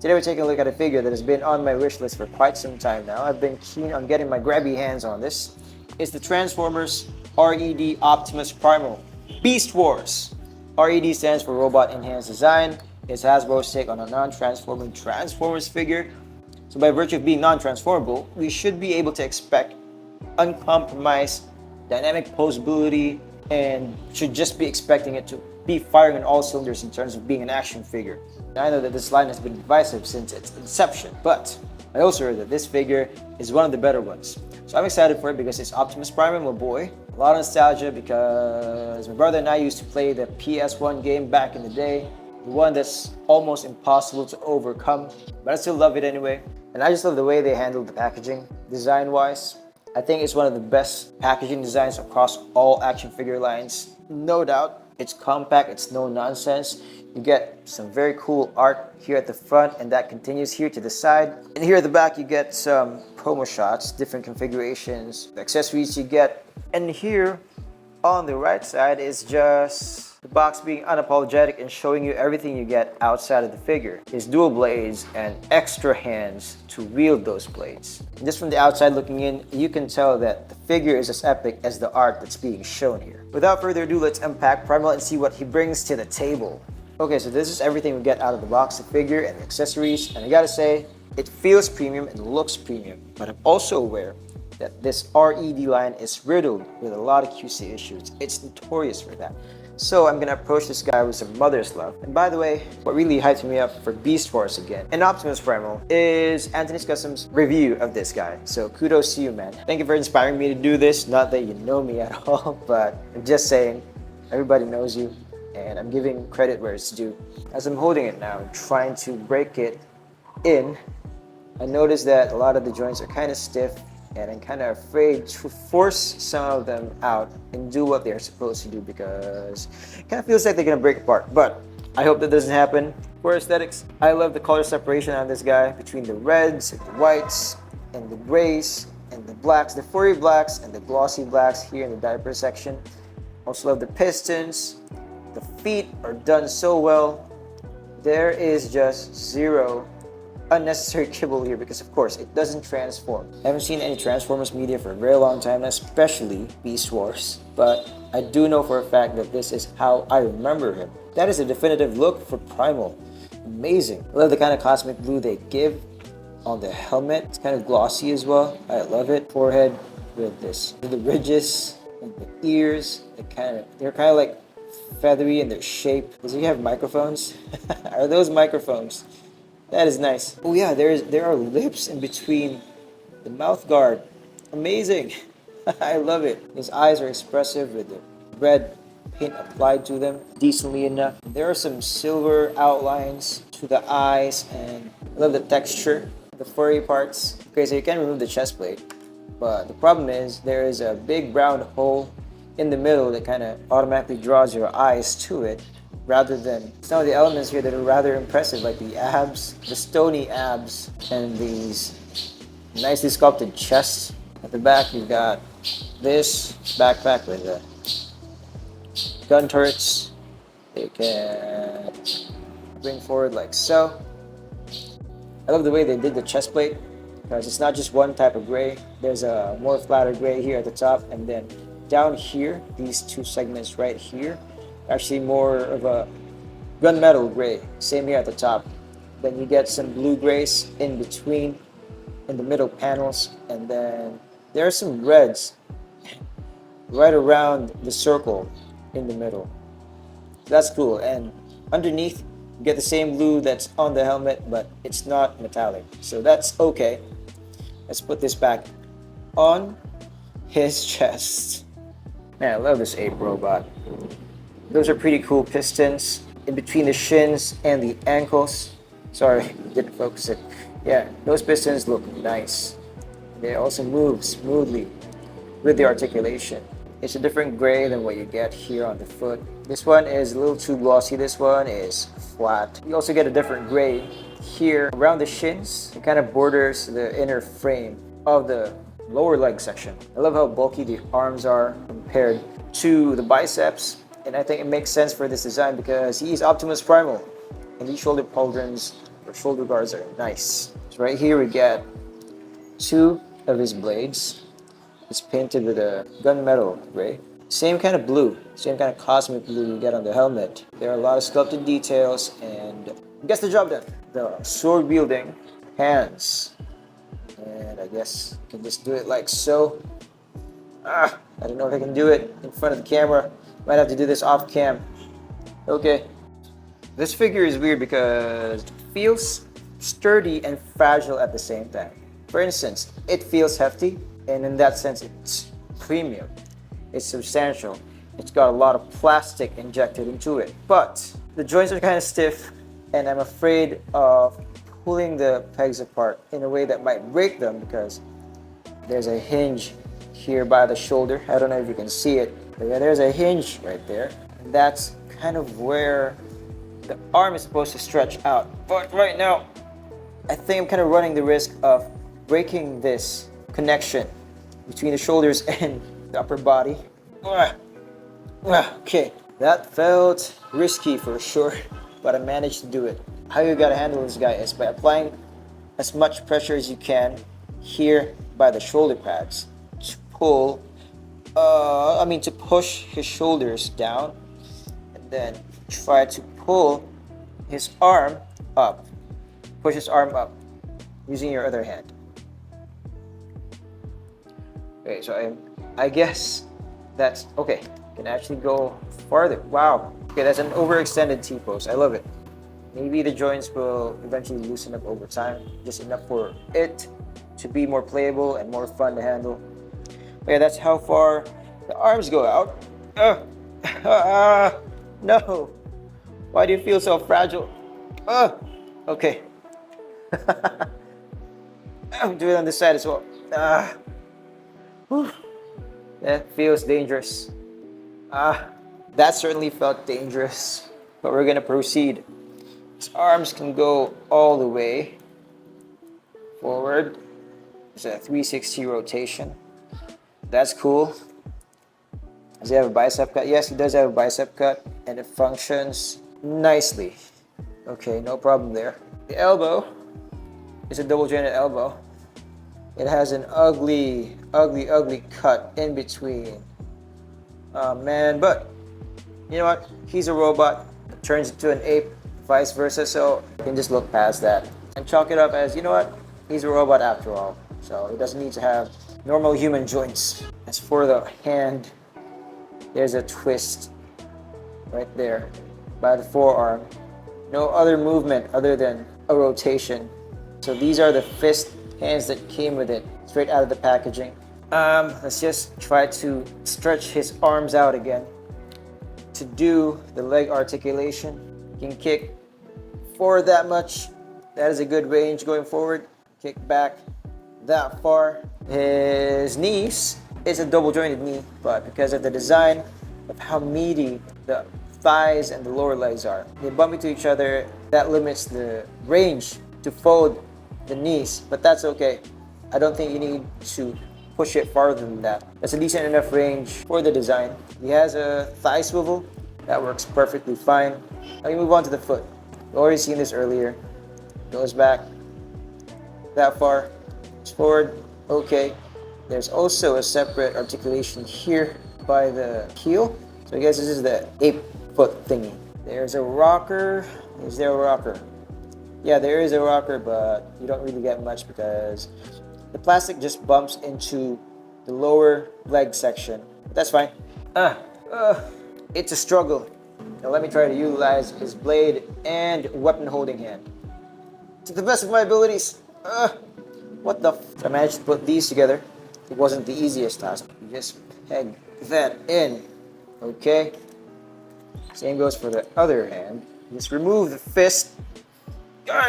Today we're taking a look at a figure that has been on my wish list for quite some time now. I've been keen on getting my grabby hands on this. It's the Transformers R.E.D. Optimus Primal Beast Wars. R.E.D. stands for Robot Enhanced Design. It's Hasbro's take on a non-transforming Transformers figure. So by virtue of being non-transformable, we should be able to expect uncompromised dynamic posability and should just be expecting it to be firing on all cylinders in terms of being an action figure. I know that this line has been divisive since its inception, but I also heard that this figure is one of the better ones. So I'm excited for it because it's Optimus Primal, my boy. A lot of nostalgia because my brother and I used to play the PS1 game back in the day. The one that's almost impossible to overcome, but I still love it anyway. And I just love the way they handled the packaging, design-wise. I think it's one of the best packaging designs across all action figure lines. No doubt, it's compact, it's no nonsense. You get some very cool art here at the front, and that continues here to the side. And here at the back, you get some promo shots, different configurations, the accessories you get. And here on the right side is just the box being unapologetic and showing you everything you get outside of the figure. It's dual blades and extra hands to wield those blades. And just from the outside looking in, you can tell that the figure is as epic as the art that's being shown here. Without further ado, let's unpack Primal and see what he brings to the table. Okay, so this is everything we get out of the box, the figure and the accessories, and I gotta say, it feels premium and looks premium, but I'm also aware that this R.E.D. line is riddled with a lot of QC issues. It's notorious for that. So I'm gonna approach this guy with some mother's love. And by the way, what really hyped me up for Beast Wars again and Optimus Primal is Anthony's Custom's review of this guy. So kudos to you, man. Thank you for inspiring me to do this. Not that you know me at all, but I'm just saying, everybody knows you, and I'm giving credit where it's due. As I'm holding it now, I'm trying to break it in. I noticed that a lot of the joints are kind of stiff, and I'm kind of afraid to force some of them out and do what they're supposed to do because it kind of feels like they're gonna break apart. But I hope that doesn't happen. For aesthetics, I love the color separation on this guy between the reds and the whites and the grays and the blacks, the furry blacks and the glossy blacks here in the diaper section. Also love the pistons. The feet are done so well. There is just zero unnecessary kibble here because of course it doesn't transform. I haven't seen any Transformers media for a very long time, especially Beast Wars, but I do know for a fact that this is how I remember him. That is a definitive look for Primal. Amazing. I love the kind of cosmic blue they give on the helmet. It's kind of glossy as well. I love it. Forehead with this, with the ridges and the ears. They're kind of like feathery in their shape. Does he have microphones? Are those microphones? That is nice. Oh yeah, there are lips in between the mouth guard. Amazing. I love it. His eyes are expressive with the red paint applied to them decently enough. There are some silver outlines to the eyes, and I love the texture, the furry parts. Okay, so you can remove the chest plate, but the problem is there is a big brown hole in the middle that kind of automatically draws your eyes to it, rather than some of the elements here that are rather impressive, like the abs, the stony abs, and these nicely sculpted chests. At the back, you've got this backpack with the gun turrets. They can bring forward like so. I love the way they did the chest plate because it's not just one type of gray. There's a more flatter gray here at the top, and then down here, these two segments right here, actually more of a gunmetal gray. Same here at the top. Then you get some blue grays in between, in the middle panels, and then there are some reds right around the circle in the middle. That's cool. And underneath, you get the same blue that's on the helmet, but it's not metallic. So that's okay. Let's put this back on his chest. Man, I love this ape robot. Those are pretty cool pistons in between the shins and the ankles. Sorry, didn't focus it. Yeah, those pistons look nice. They also move smoothly with the articulation. It's a different gray than what you get here on the foot. This one is a little too glossy. This one is flat. You also get a different gray here around the shins. It kind of borders the inner frame of the lower leg section. I love how bulky the arms are compared to the biceps, and I think it makes sense for this design because he's Optimus Primal, and these shoulder pauldrons Our shoulder guards are nice. So right here we get two of his blades. It's painted with a gunmetal gray. Same kind of blue, same kind of cosmic blue you get on the helmet. There are a lot of sculpted details and it gets the job done. The sword wielding hands. And I guess you can just do it like so. I don't know if I can do it in front of the camera. Might have to do this off cam. Okay. This figure is weird because it feels sturdy and fragile at the same time. For instance, it feels hefty, and in that sense, it's premium. It's substantial. It's got a lot of plastic injected into it. But the joints are kind of stiff, and I'm afraid of pulling the pegs apart in a way that might break them because there's a hinge here by the shoulder. I don't know if you can see it, but yeah, there's a hinge right there. And that's kind of where the arm is supposed to stretch out. But right now, I think I'm kind of running the risk of breaking this connection between the shoulders and the upper body. Okay, that felt risky for sure, but I managed to do it. How you gotta handle this guy is by applying as much pressure as you can here by the shoulder pads to pull, to push his shoulders down, and then try to pull his arm up. Push his arm up using your other hand. Okay, so I guess that's okay. Can actually go farther. Wow. Okay, that's an overextended T-pose. I love it. Maybe the joints will eventually loosen up over time, just enough for it to be more playable and more fun to handle. Okay, that's how far the arms go out. No. Why do you feel so fragile? Okay. I'll do it on this side as well. That feels dangerous. That certainly felt dangerous, but we're gonna proceed. His arms can go all the way forward. It's a 360 rotation. That's cool. Does he have a bicep cut? Yes, he does have a bicep cut, and it functions nicely. Okay, no problem there. The elbow is a double jointed elbow. It has an ugly cut in between. Oh man, but you know what? He's a robot. It turns into an ape, vice versa, so you can just look past that and chalk it up as, you know what? He's a robot after all, so he doesn't need to have normal human joints. As for the hand, there's a twist right there by the forearm. No other movement other than a rotation. So these are the fist hands that came with it, straight out of the packaging. Let's just try to stretch his arms out again to do the leg articulation. You can kick forward that much. That is a good range going forward. Kick back that far. His knees is a double jointed knee, but because of the design of how meaty the thighs and the lower legs are, they bump into each other. That limits the range to fold the knees, but that's okay. I don't think you need to push it farther than that. That's a decent enough range for the design. He has a thigh swivel. That works perfectly fine. Now we move on to the foot. We've already seen this earlier. Goes back that far. Goes forward. Okay. There's also a separate articulation here by the heel. So I guess this is the ape foot thingy. There's a rocker. Is there a rocker? Yeah, there is a rocker, but you don't really get much because the plastic just bumps into the lower leg section. But that's fine. It's a struggle. Now let me try to utilize his blade and weapon holding hand to the best of my abilities. What the f? I managed to put these together. It wasn't the easiest task. You just peg that in. Okay. Same goes for the other hand. Just remove the fist.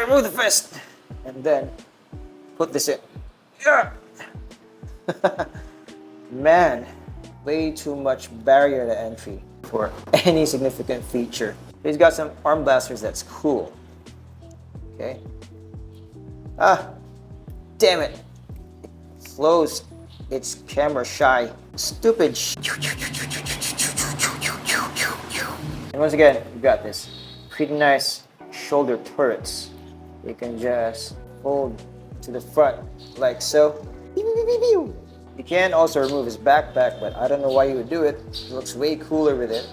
Remove the fist. And then put this in. Man, way too much barrier to entry for any significant feature. He's got some arm blasters that's cool. Okay. Damn it. Closed. It's camera shy. Stupid And once again, you got this pretty nice shoulder turrets. You can just fold to the front like so. Pew, pew, pew, pew, pew. You can also remove his backpack, but I don't know why you would do it. It looks way cooler with it.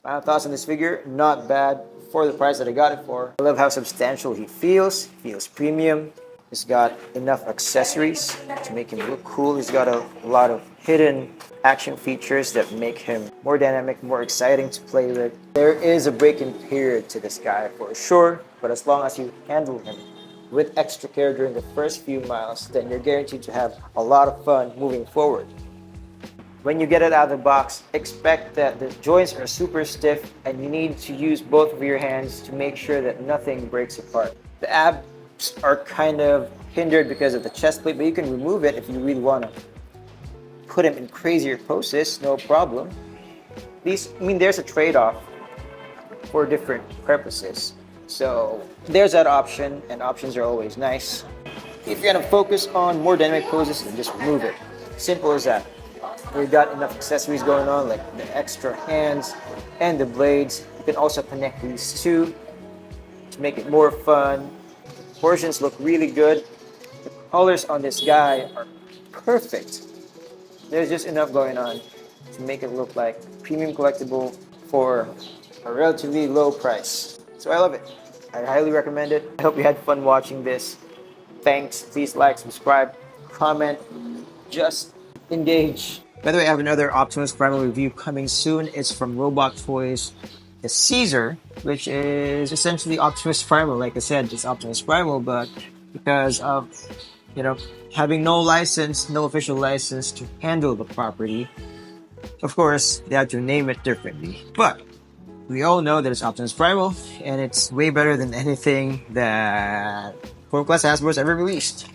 Final thoughts on this figure, not bad for the price that I got it for. I love how substantial he feels premium. He's got enough accessories to make him look cool. He's got a lot of hidden action features that make him more dynamic, more exciting to play with. There is a break-in period to this guy for sure, but as long as you handle him with extra care during the first few miles, then you're guaranteed to have a lot of fun moving forward. When you get it out of the box, expect that the joints are super stiff and you need to use both of your hands to make sure that nothing breaks apart. The abs are kind of hindered because of the chest plate, but you can remove it if you really want to put him in crazier poses, no problem. There's a trade-off for different purposes. So there's that option, and options are always nice. If you're gonna focus on more dynamic poses, then just remove it. Simple as that. We've got enough accessories going on, like the extra hands and the blades. You can also connect these two to make it more fun. Proportions look really good. The colors on this guy are perfect. There's just enough going on to make it look like premium collectible for a relatively low price. So I love it. I highly recommend it. I hope you had fun watching this. Thanks. Please like, subscribe, comment, just engage. By the way, I have another Optimus Primal review coming soon. It's from Robot Toys, the Caesar, which is essentially Optimus Primal. Like I said, it's Optimus Primal, but because of, having no license, no official license to handle the property, of course, they had to name it differently. But we all know that it's Optimus Primal, and it's way better than anything that 4-Class Hasbro has ever released.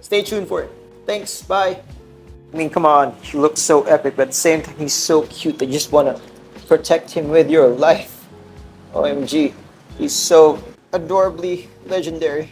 Stay tuned for it. Thanks, bye. Come on, he looks so epic, but at the same time, he's so cute that you just want to protect him with your life. OMG, he's so adorably legendary.